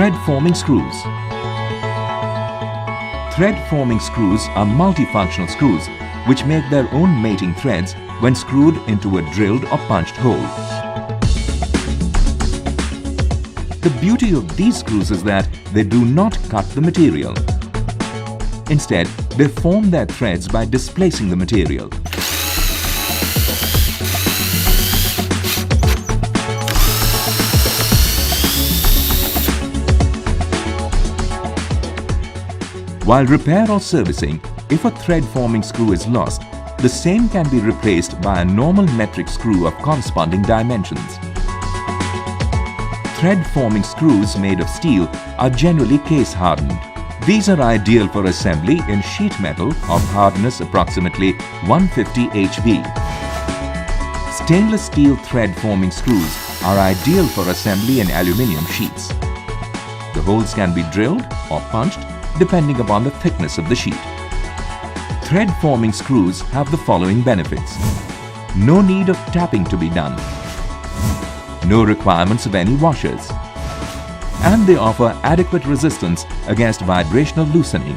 Thread forming screws. Thread forming screws are multifunctional screws which make their own mating threads when screwed into a drilled or punched hole. The beauty of these screws is that they do not cut the material. Instead, they form their threads by displacing the material. While repair or servicing, if a thread forming screw is lost, the same can be replaced by a normal metric screw of corresponding dimensions. Thread forming screws made of steel are generally case hardened. These are ideal for assembly in sheet metal of hardness approximately 150 HV. Stainless steel thread forming screws are ideal for assembly in aluminium sheets. The holes can be drilled or punched depending upon the thickness of the sheet. Thread forming screws have the following benefits. No need of tapping to be done. No requirements of any washers. And they offer adequate resistance against vibrational loosening.